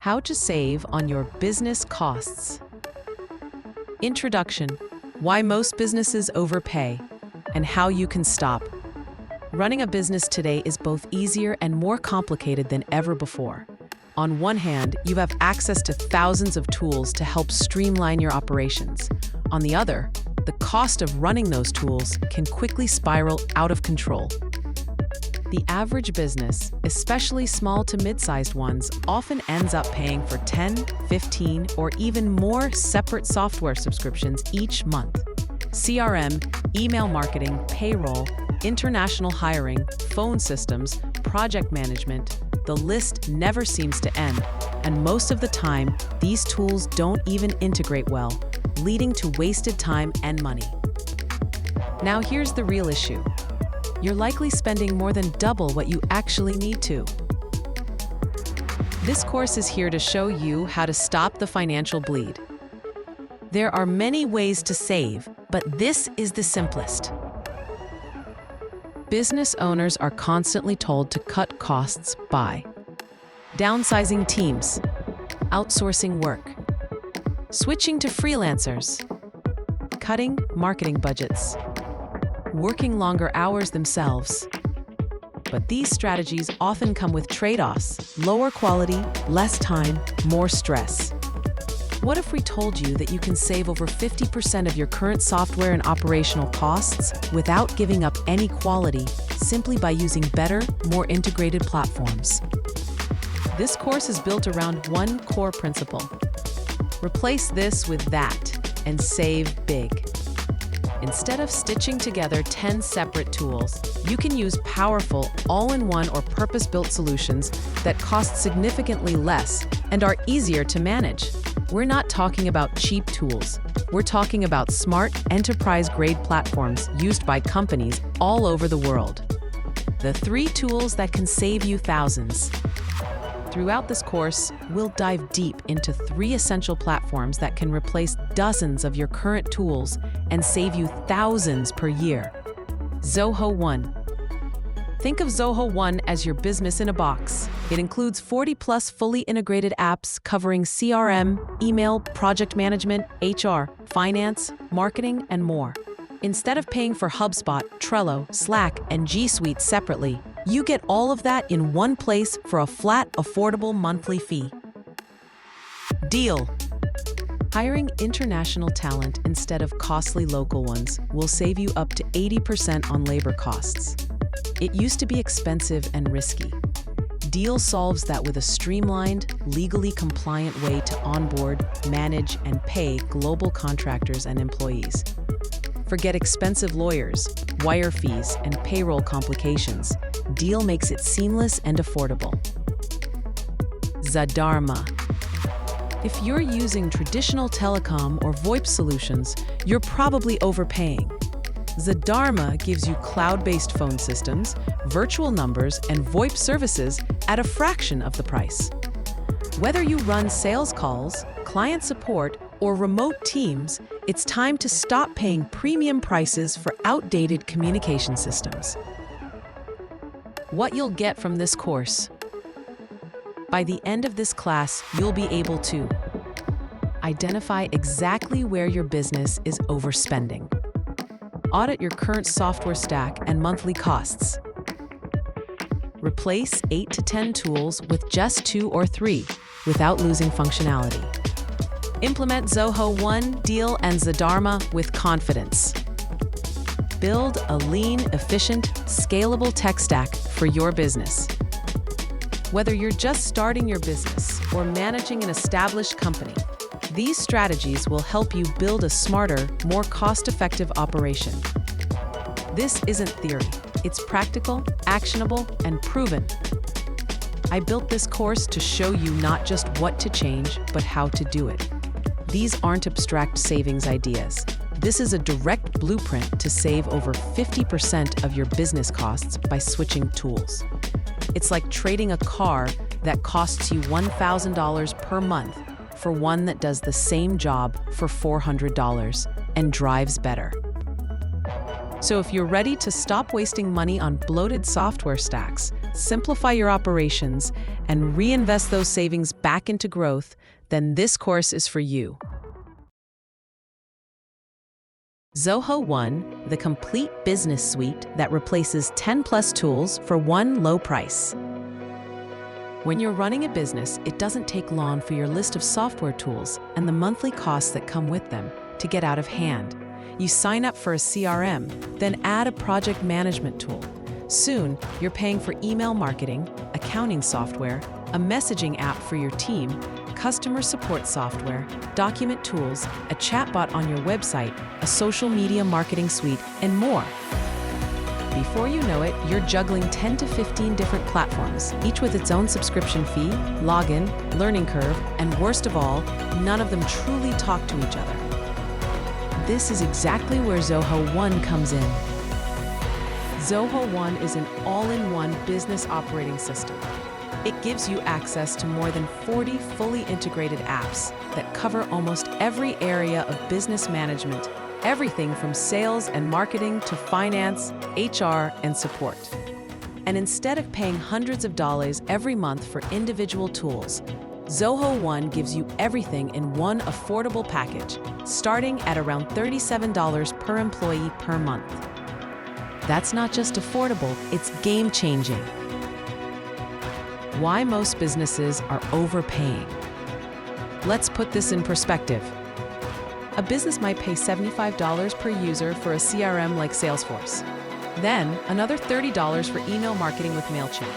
How to save on your business costs. Introduction: why most businesses overpay and how you can stop. Running a business today is both easier and more complicated than ever before. On one hand, you have access to thousands of tools to help streamline your operations. On the other, the cost of running those tools can quickly spiral out of control. The average business, especially small to mid-sized ones, often ends up paying for 10, 15, or even more separate software subscriptions each month. CRM, email marketing, payroll, international hiring, phone systems, project management, the list never seems to end, and most of the time, these tools don't even integrate well, leading to wasted time and money. Now here's the real issue. You're likely spending more than double what you actually need to. This course is here to show you how to stop the financial bleed. There are many ways to save, but this is the simplest. Business owners are constantly told to cut costs by downsizing teams, outsourcing work, switching to freelancers, cutting marketing budgets, working longer hours themselves. But these strategies often come with trade-offs: lower quality, less time, more stress. What if we told you that you can save over 50% of your current software and operational costs without giving up any quality, simply by using better, more integrated platforms? This course is built around one core principle. Replace this with that and save big. Instead of stitching together 10 separate tools, you can use powerful, all-in-one or purpose-built solutions that cost significantly less and are easier to manage. We're not talking about cheap tools. We're talking about smart, enterprise-grade platforms used by companies all over the world. The 3 tools that can save you thousands. Throughout this course, we'll dive deep into 3 essential platforms that can replace dozens of your current tools and save you thousands per year. Zoho One. Think of Zoho One as your business in a box. It includes 40+ fully integrated apps covering CRM, email, project management, HR, finance, marketing, and more. Instead of paying for HubSpot, Trello, Slack, and G Suite separately, you get all of that in one place for a flat, affordable monthly fee. Deal. Hiring international talent instead of costly local ones will save you up to 80% on labor costs. It used to be expensive and risky. Deal solves that with a streamlined, legally compliant way to onboard, manage, and pay global contractors and employees. Forget expensive lawyers, wire fees, and payroll complications. Deal makes it seamless and affordable. Zadarma. If you're using traditional telecom or VoIP solutions, you're probably overpaying. Zadarma gives you cloud-based phone systems, virtual numbers, and VoIP services at a fraction of the price. Whether you run sales calls, client support, or remote teams, it's time to stop paying premium prices for outdated communication systems. What you'll get from this course. By the end of this class, you'll be able to identify exactly where your business is overspending. Audit your current software stack and monthly costs. Replace 8 to 10 tools with just 2 or 3 without losing functionality. Implement Zoho One, Deal, and Zadarma with confidence. Build a lean, efficient, scalable tech stack for your business. Whether you're just starting your business or managing an established company, these strategies will help you build a smarter, more cost-effective operation. This isn't theory. It's practical, actionable, and proven. I built this course to show you not just what to change, but how to do it. These aren't abstract savings ideas. This is a direct blueprint to save over 50% of your business costs by switching tools. It's like trading a car that costs you $1,000 per month for one that does the same job for $400 and drives better. So if you're ready to stop wasting money on bloated software stacks, simplify your operations, and reinvest those savings back into growth, then this course is for you. Zoho One, the complete business suite that replaces 10+ tools for one low price. When you're running a business, it doesn't take long for your list of software tools and the monthly costs that come with them to get out of hand. You sign up for a CRM, then add a project management tool. Soon, you're paying for email marketing, accounting software, a messaging app for your team, customer support software, document tools, a chatbot on your website, a social media marketing suite, and more. Before you know it, you're juggling 10 to 15 different platforms, each with its own subscription fee, login, learning curve, and worst of all, none of them truly talk to each other. This is exactly where Zoho One comes in. Zoho One is an all-in-one business operating system. It gives you access to more than 40 fully integrated apps that cover almost every area of business management, everything from sales and marketing to finance, HR, and support. And instead of paying hundreds of dollars every month for individual tools, Zoho One gives you everything in one affordable package, starting at around $37 per employee per month. That's not just affordable, it's game-changing. Why most businesses are overpaying. Let's put this in perspective. A business might pay $75 per user for a CRM like Salesforce. Then, another $30 for email marketing with MailChimp.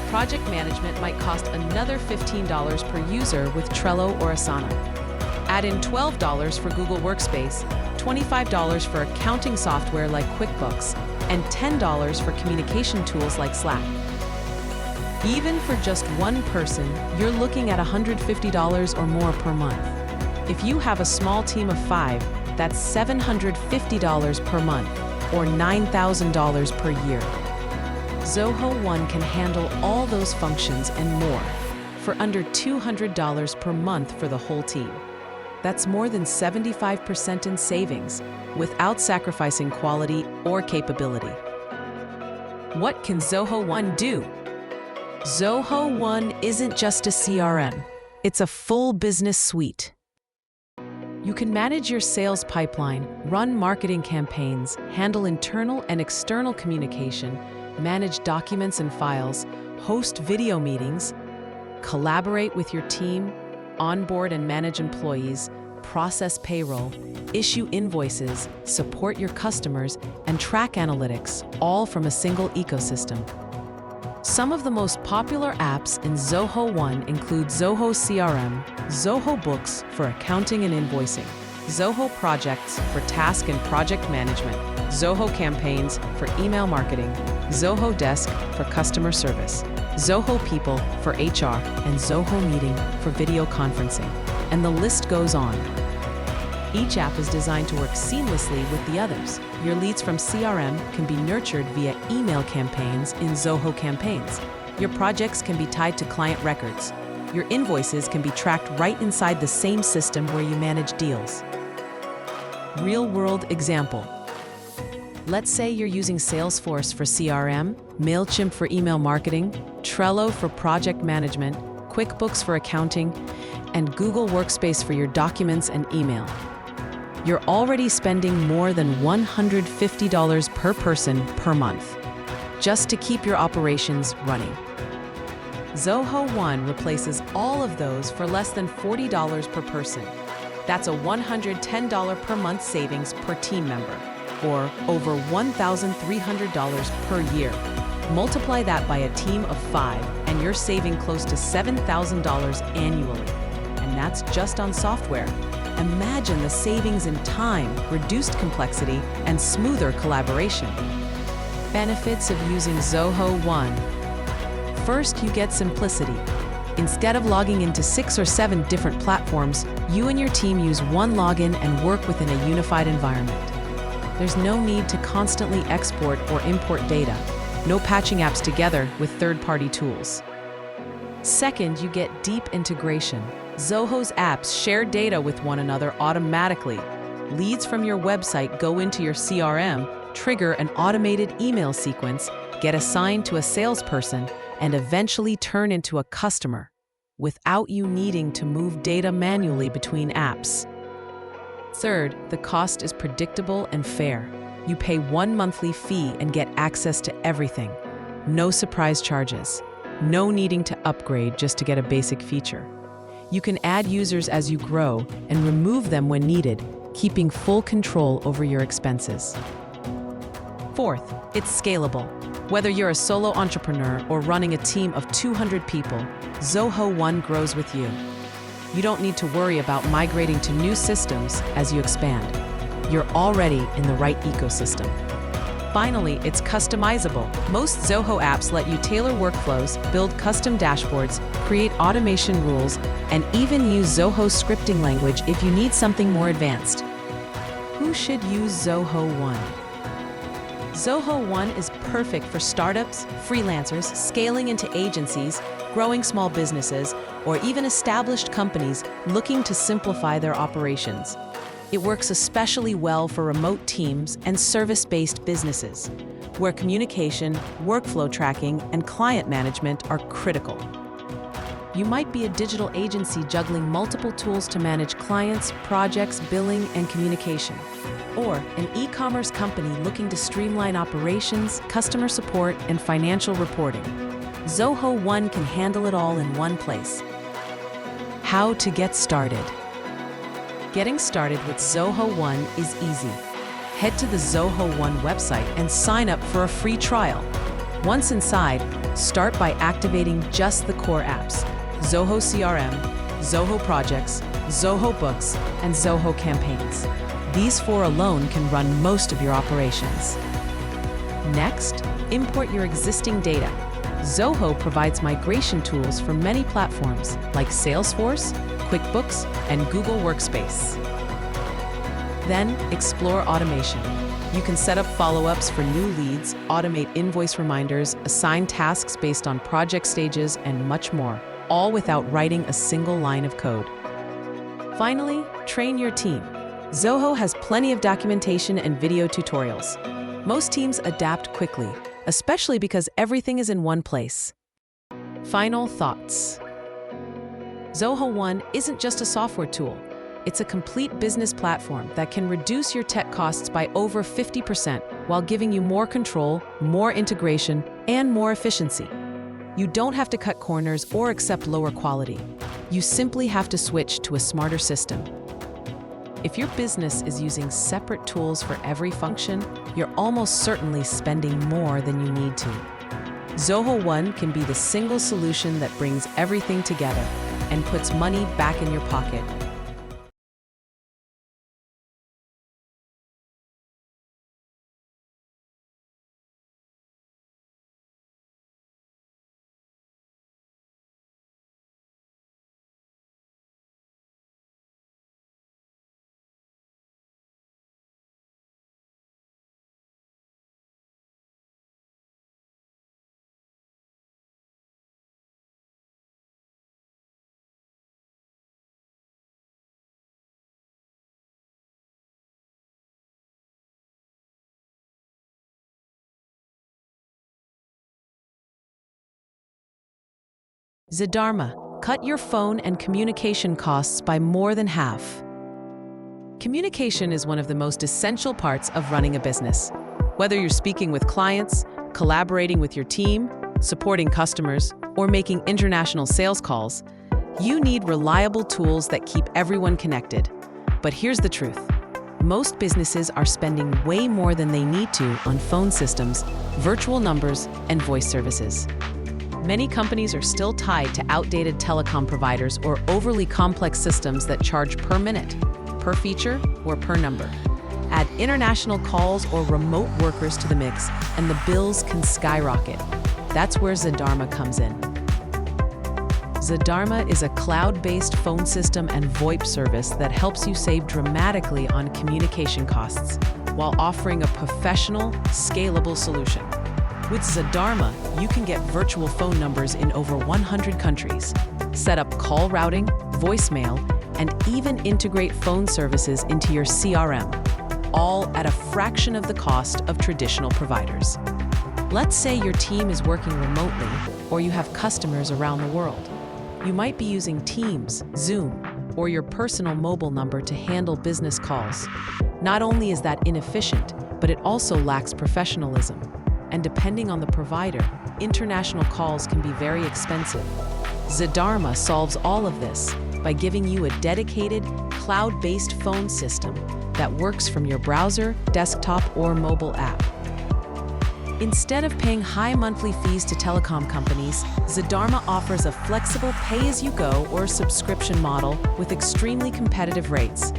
Project management might cost another $15 per user with Trello or Asana. Add in $12 for Google Workspace, $25 for accounting software like QuickBooks, and $10 for communication tools like Slack. Even for just one person, you're looking at $150 or more per month. If you have a small team of 5, that's $750 per month, or $9,000 per year. Zoho One can handle all those functions and more for under $200 per month for the whole team. That's more than 75% in savings without sacrificing quality or capability. What can Zoho One do? Zoho One isn't just a CRM, it's a full business suite. You can manage your sales pipeline, run marketing campaigns, handle internal and external communication, manage documents and files, host video meetings, collaborate with your team, onboard and manage employees, process payroll, issue invoices, support your customers, and track analytics, all from a single ecosystem. Some of the most popular apps in Zoho One include Zoho CRM, Zoho Books for accounting and invoicing, Zoho Projects for task and project management, Zoho Campaigns for email marketing, Zoho Desk for customer service, Zoho People for HR, and Zoho Meeting for video conferencing. And the list goes on. Each app is designed to work seamlessly with the others. Your leads from CRM can be nurtured via email campaigns in Zoho Campaigns. Your projects can be tied to client records. Your invoices can be tracked right inside the same system where you manage deals. Real-world example. Let's say you're using Salesforce for CRM, MailChimp for email marketing, Trello for project management, QuickBooks for accounting, and Google Workspace for your documents and email. You're already spending more than $150 per person per month, just to keep your operations running. Zoho One replaces all of those for less than $40 per person. That's a $110 per month savings per team member, or over $1,300 per year. Multiply that by a team of 5, and you're saving close to $7,000 annually. And that's just on software. Imagine the savings in time, reduced complexity, and smoother collaboration. Benefits of using Zoho One. First, you get simplicity. Instead of logging into 6 or 7 different platforms, you and your team use one login and work within a unified environment. There's no need to constantly export or import data. No patching apps together with third-party tools. Second, you get deep integration. Zoho's apps share data with one another automatically. Leads from your website go into your CRM, trigger an automated email sequence, get assigned to a salesperson, and eventually turn into a customer without you needing to move data manually between apps. Third, the cost is predictable and fair. You pay one monthly fee and get access to everything. No surprise charges. No needing to upgrade just to get a basic feature. You can add users as you grow and remove them when needed, keeping full control over your expenses. Fourth, it's scalable. Whether you're a solo entrepreneur or running a team of 200 people, Zoho One grows with you. You don't need to worry about migrating to new systems as you expand. You're already in the right ecosystem. Finally, it's customizable. Most Zoho apps let you tailor workflows, build custom dashboards, create automation rules, and even use Zoho scripting language if you need something more advanced. Who should use Zoho One? Zoho One is perfect for startups, freelancers, scaling into agencies, growing small businesses, or even established companies looking to simplify their operations. It works especially well for remote teams and service-based businesses, where communication, workflow tracking, and client management are critical. You might be a digital agency juggling multiple tools to manage clients, projects, billing, and communication, or an e-commerce company looking to streamline operations, customer support, and financial reporting. Zoho One can handle it all in one place. How to get started. Getting started with Zoho One is easy. Head to the Zoho One website and sign up for a free trial. Once inside, start by activating just the core apps: Zoho CRM, Zoho Projects, Zoho Books, and Zoho Campaigns. These four alone can run most of your operations. Next, import your existing data. Zoho provides migration tools for many platforms like Salesforce, QuickBooks, and Google Workspace. Then, explore automation. You can set up follow-ups for new leads, automate invoice reminders, assign tasks based on project stages, and much more, all without writing a single line of code. Finally, train your team. Zoho has plenty of documentation and video tutorials. Most teams adapt quickly, especially because everything is in one place. Final thoughts. Zoho One isn't just a software tool. It's a complete business platform that can reduce your tech costs by over 50% while giving you more control, more integration, and more efficiency. You don't have to cut corners or accept lower quality. You simply have to switch to a smarter system. If your business is using separate tools for every function, you're almost certainly spending more than you need to. Zoho One can be the single solution that brings everything together and puts money back in your pocket. Zadarma, cut your phone and communication costs by more than half. Communication is one of the most essential parts of running a business. Whether you're speaking with clients, collaborating with your team, supporting customers, or making international sales calls, you need reliable tools that keep everyone connected. But here's the truth. Most businesses are spending way more than they need to on phone systems, virtual numbers, and voice services. Many companies are still tied to outdated telecom providers or overly complex systems that charge per minute, per feature, or per number. Add international calls or remote workers to the mix, and the bills can skyrocket. That's where Zadarma comes in. Zadarma is a cloud-based phone system and VoIP service that helps you save dramatically on communication costs while offering a professional, scalable solution. With Zadarma, you can get virtual phone numbers in over 100 countries, set up call routing, voicemail, and even integrate phone services into your CRM. all at a fraction of the cost of traditional providers. Let's say your team is working remotely or you have customers around the world. You might be using Teams, Zoom, or your personal mobile number to handle business calls. Not only is that inefficient, but it also lacks professionalism. And depending on the provider, international calls can be very expensive. Zadarma solves all of this by giving you a dedicated, cloud-based phone system that works from your browser, desktop, or mobile app. Instead of paying high monthly fees to telecom companies, Zadarma offers a flexible pay-as-you-go or subscription model with extremely competitive rates.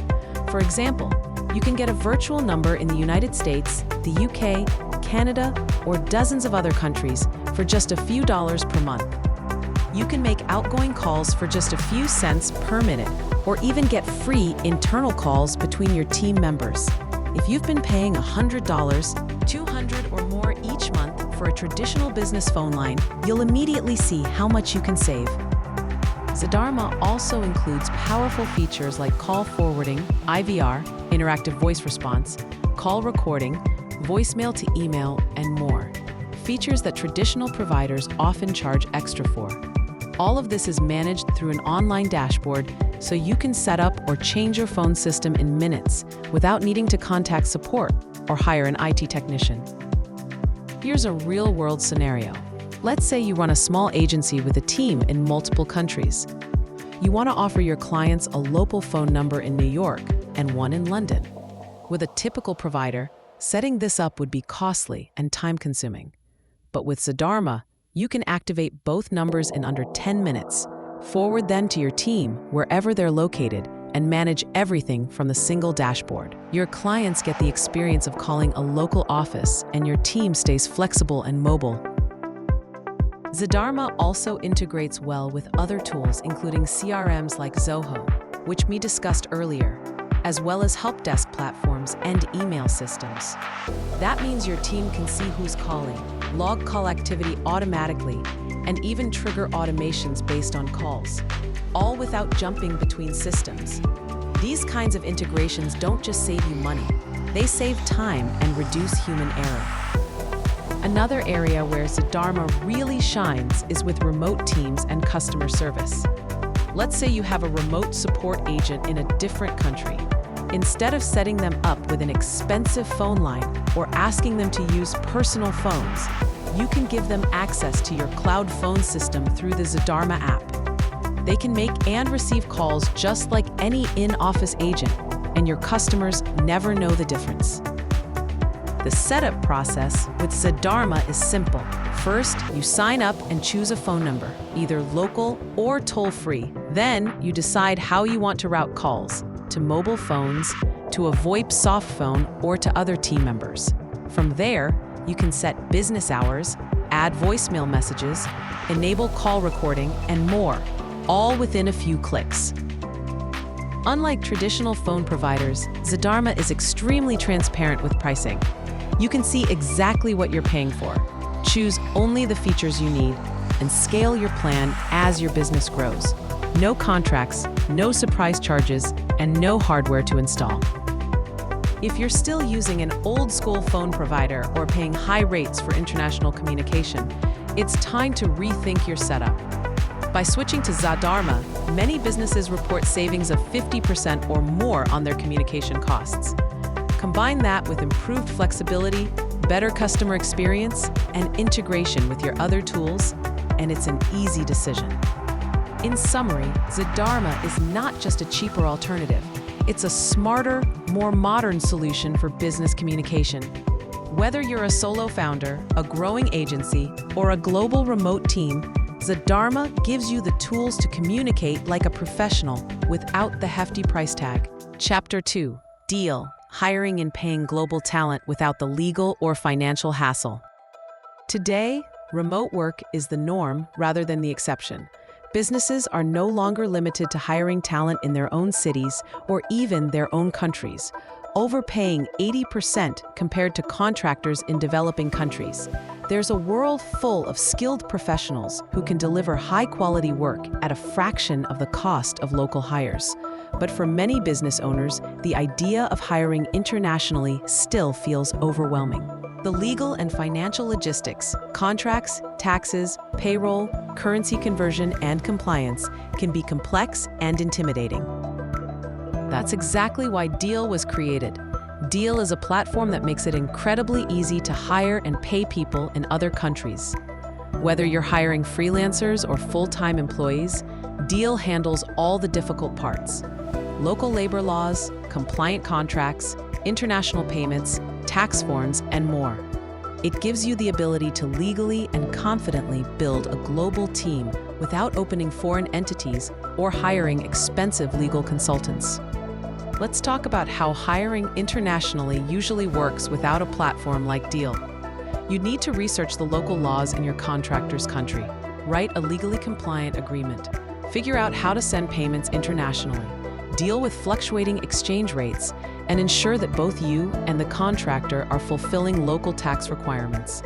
For example, you can get a virtual number in the United States, the UK, Canada, or dozens of other countries for just a few dollars per month. You can make outgoing calls for just a few cents per minute, or even get free internal calls between your team members. If you've been paying $100, $200 or more each month for a traditional business phone line, you'll immediately see how much you can save. Zadarma also includes powerful features like call forwarding, IVR, interactive voice response, call recording, voicemail to email, and more. Features that traditional providers often charge extra for. All of this is managed through an online dashboard, so you can set up or change your phone system in minutes without needing to contact support or hire an IT technician. Here's a real-world scenario. Let's say you run a small agency with a team in multiple countries. You want to offer your clients a local phone number in New York and one in London. With a typical provider, setting this up would be costly and time-consuming. But with Zadarma, you can activate both numbers in under 10 minutes, forward them to your team wherever they're located, and manage everything from the single dashboard. Your clients get the experience of calling a local office, and your team stays flexible and mobile. Zadarma also integrates well with other tools, including CRMs like Zoho, which we discussed earlier, as well as help desk platforms and email systems. That means your team can see who's calling, log call activity automatically, and even trigger automations based on calls, all without jumping between systems. These kinds of integrations don't just save you money, they save time and reduce human error. Another area where Zadarma really shines is with remote teams and customer service. Let's say you have a remote support agent in a different country. Instead of setting them up with an expensive phone line or asking them to use personal phones, you can give them access to your cloud phone system through the Zadarma app. They can make and receive calls just like any in-office agent, and your customers never know the difference. The setup process with Zadarma is simple. First, you sign up and choose a phone number, either local or toll-free. Then, you decide how you want to route calls, to mobile phones, to a VoIP soft phone, or to other team members. From there, you can set business hours, add voicemail messages, enable call recording, and more, all within a few clicks. Unlike traditional phone providers, Zadarma is extremely transparent with pricing. You can see exactly what you're paying for, choose only the features you need, and scale your plan as your business grows. No contracts, no surprise charges, and no hardware to install. If you're still using an old-school phone provider or paying high rates for international communication, it's time to rethink your setup. By switching to Zadarma, many businesses report savings of 50% or more on their communication costs. Combine that with improved flexibility, better customer experience, and integration with your other tools, and it's an easy decision. In summary, Zadarma is not just a cheaper alternative. It's a smarter, more modern solution for business communication. Whether you're a solo founder, a growing agency, or a global remote team, Zadarma gives you the tools to communicate like a professional without the hefty price tag. Chapter 2. Deal: Hiring and paying global talent without the legal or financial hassle. Today, remote work is the norm rather than the exception. Businesses are no longer limited to hiring talent in their own cities or even their own countries, overpaying 80% compared to contractors in developing countries. There's a world full of skilled professionals who can deliver high-quality work at a fraction of the cost of local hires. But for many business owners, the idea of hiring internationally still feels overwhelming. The legal and financial logistics, contracts, taxes, payroll, currency conversion, and compliance can be complex and intimidating. That's exactly why Deel was created. Deel is a platform that makes it incredibly easy to hire and pay people in other countries. Whether you're hiring freelancers or full-time employees, Deel handles all the difficult parts: local labor laws, compliant contracts, international payments, tax forms, and more. It gives you the ability to legally and confidently build a global team without opening foreign entities or hiring expensive legal consultants. Let's talk about how hiring internationally usually works without a platform like Deel. You'd need to research the local laws in your contractor's country, write a legally compliant agreement, figure out how to send payments internationally, deal with fluctuating exchange rates, and ensure that both you and the contractor are fulfilling local tax requirements.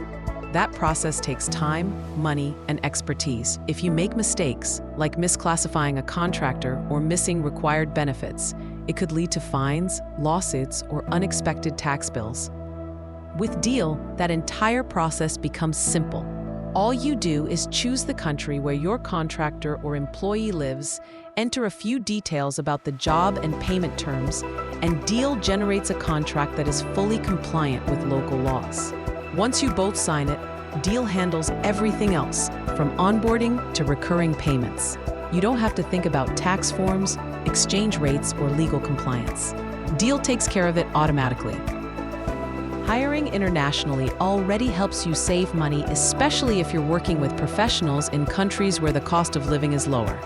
That process takes time, money, and expertise. If you make mistakes, like misclassifying a contractor or missing required benefits, it could lead to fines, lawsuits, or unexpected tax bills. With Deel, that entire process becomes simple. All you do is choose the country where your contractor or employee lives, enter a few details about the job and payment terms, and Deel generates a contract that is fully compliant with local laws. Once you both sign it, Deel handles everything else, from onboarding to recurring payments. You don't have to think about tax forms, exchange rates, or legal compliance. Deel takes care of it automatically. Hiring internationally already helps you save money, especially if you're working with professionals in countries where the cost of living is lower.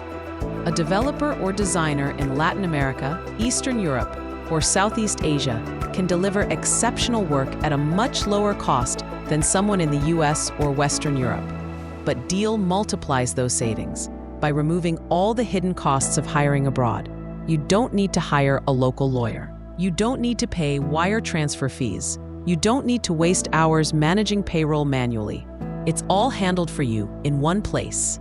A developer or designer in Latin America, Eastern Europe, or Southeast Asia can deliver exceptional work at a much lower cost than someone in the US or Western Europe. But Deel multiplies those savings by removing all the hidden costs of hiring abroad. You don't need to hire a local lawyer. You don't need to pay wire transfer fees. You don't need to waste hours managing payroll manually. It's all handled for you in one place.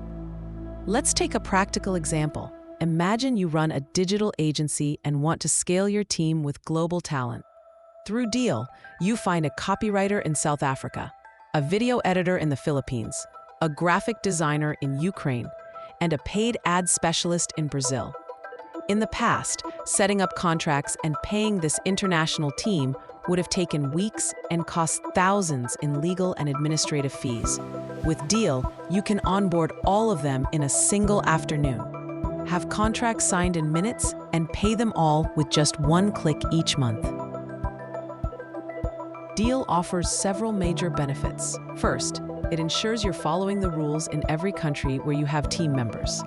Let's take a practical example. Imagine you run a digital agency and want to scale your team with global talent. Through Deel, you find a copywriter in South Africa, a video editor in the Philippines, a graphic designer in Ukraine, and a paid ad specialist in Brazil. In the past, setting up contracts and paying this international team would have taken weeks and cost thousands in legal and administrative fees. With Deel, you can onboard all of them in a single afternoon. Have contracts signed in minutes and pay them all with just one click each month. Deel offers several major benefits. First, it ensures you're following the rules in every country where you have team members.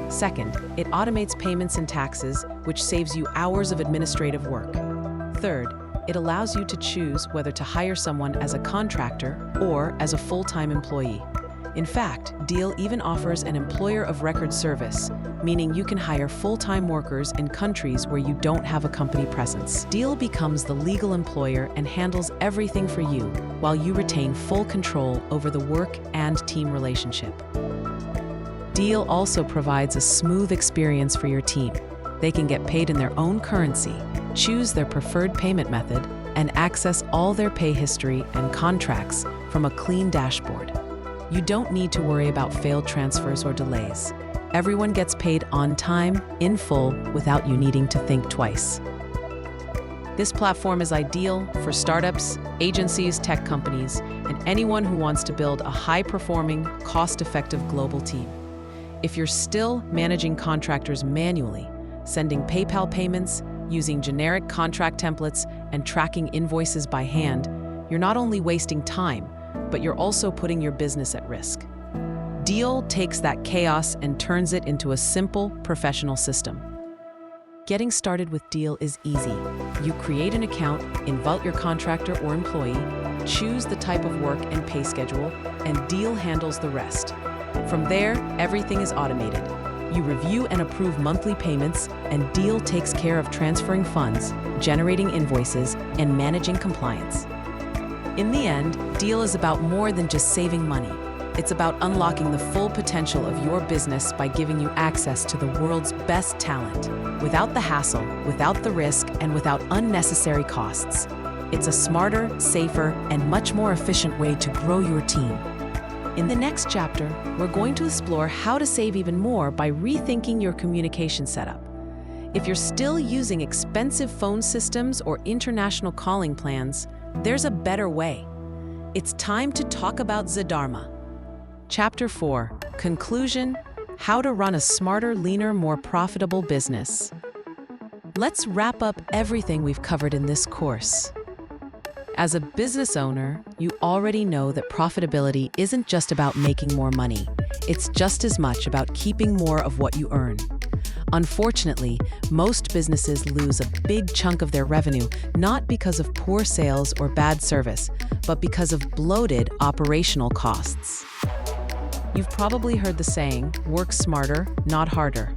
Second, it automates payments and taxes, which saves you hours of administrative work. Third, it allows you to choose whether to hire someone as a contractor or as a full-time employee. In fact, Deel even offers an employer of record service, meaning you can hire full-time workers in countries where you don't have a company presence. Deel becomes the legal employer and handles everything for you, while you retain full control over the work and team relationship. Deel also provides a smooth experience for your team. They can get paid in their own currency, choose their preferred payment method, and access all their pay history and contracts from a clean dashboard. You don't need to worry about failed transfers or delays. Everyone gets paid on time, in full, without you needing to think twice. This platform is ideal for startups, agencies, tech companies, and anyone who wants to build a high-performing, cost-effective global team. If you're still managing contractors manually, sending PayPal payments, using generic contract templates, and tracking invoices by hand, you're not only wasting time, but you're also putting your business at risk. Deel takes that chaos and turns it into a simple, professional system. Getting started with Deel is easy. You create an account, invite your contractor or employee, choose the type of work and pay schedule, and Deel handles the rest. From there, everything is automated. You review and approve monthly payments, and Deel takes care of transferring funds, generating invoices, and managing compliance. In the end, Deel is about more than just saving money. It's about unlocking the full potential of your business by giving you access to the world's best talent, without the hassle, without the risk, and without unnecessary costs. It's a smarter, safer, and much more efficient way to grow your team. In the next chapter, we're going to explore how to save even more by rethinking your communication setup. If you're still using expensive phone systems or international calling plans, there's a better way. It's time to talk about Zadarma. Chapter 4, Conclusion: How to Run a Smarter, Leaner, More Profitable Business. Let's wrap up everything we've covered in this course. As a business owner, you already know that profitability isn't just about making more money. It's just as much about keeping more of what you earn. Unfortunately, most businesses lose a big chunk of their revenue not because of poor sales or bad service, but because of bloated operational costs. You've probably heard the saying, work smarter, not harder.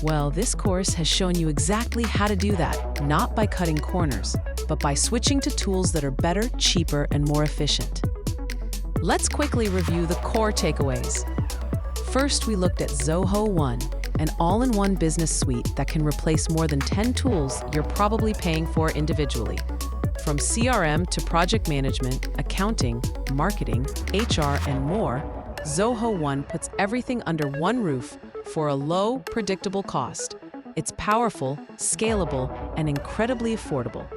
Well, this course has shown you exactly how to do that, not by cutting corners, but by switching to tools that are better, cheaper, and more efficient. Let's quickly review the core takeaways. First, we looked at Zoho One, an all-in-one business suite that can replace more than 10 tools you're probably paying for individually. From CRM to project management, accounting, marketing, HR, and more, Zoho One puts everything under one roof for a low, predictable cost. It's powerful, scalable, and incredibly affordable.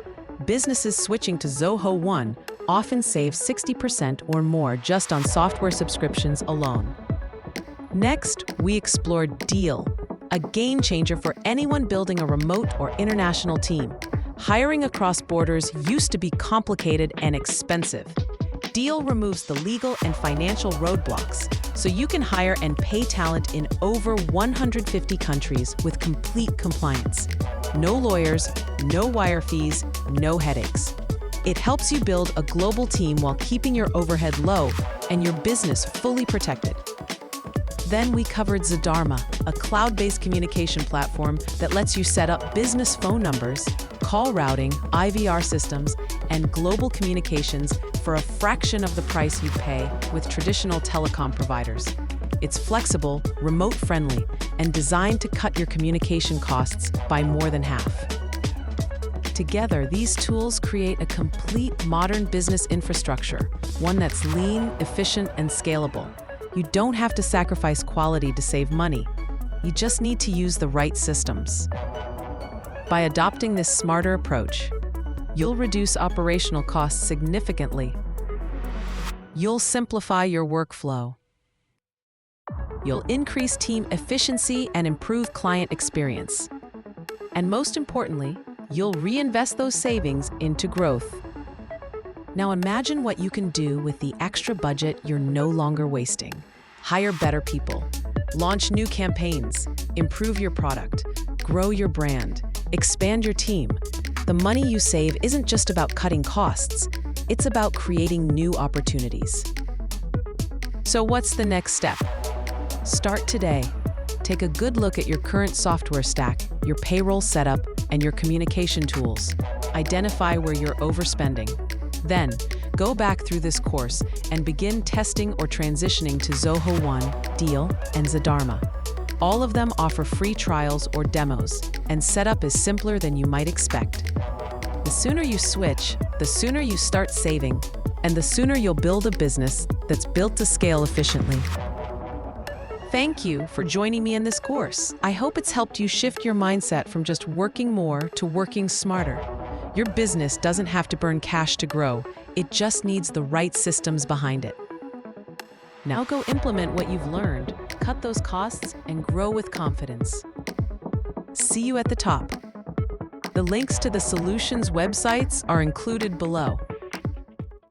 Businesses switching to Zoho One often save 60% or more just on software subscriptions alone. Next, we explored Deel, a game changer for anyone building a remote or international team. Hiring across borders used to be complicated and expensive. Deel removes the legal and financial roadblocks, so you can hire and pay talent in over 150 countries with complete compliance. No lawyers, no wire fees, no headaches. It helps you build a global team while keeping your overhead low and your business fully protected. Then we covered Zadarma, a cloud-based communication platform that lets you set up business phone numbers, call routing, IVR systems, and global communications for a fraction of the price you'd pay with traditional telecom providers. It's flexible, remote-friendly, and designed to cut your communication costs by more than half. Together, these tools create a complete modern business infrastructure, one that's lean, efficient, and scalable. You don't have to sacrifice quality to save money. You just need to use the right systems. By adopting this smarter approach, you'll reduce operational costs significantly. You'll simplify your workflow. You'll increase team efficiency and improve client experience. And most importantly, you'll reinvest those savings into growth. Now imagine what you can do with the extra budget you're no longer wasting. Hire better people, launch new campaigns, improve your product, grow your brand, expand your team. The money you save isn't just about cutting costs, it's about creating new opportunities. So what's the next step? Start today. Take a good look at your current software stack, your payroll setup, and your communication tools. Identify where you're overspending. Then, go back through this course and begin testing or transitioning to Zoho One, Deel, and Zadarma. All of them offer free trials or demos, and setup is simpler than you might expect. The sooner you switch, the sooner you start saving, and the sooner you'll build a business that's built to scale efficiently. Thank you for joining me in this course. I hope it's helped you shift your mindset from just working more to working smarter. Your business doesn't have to burn cash to grow. It just needs the right systems behind it. Now go implement what you've learned, cut those costs, and grow with confidence. See you at the top. The links to the solutions websites are included below.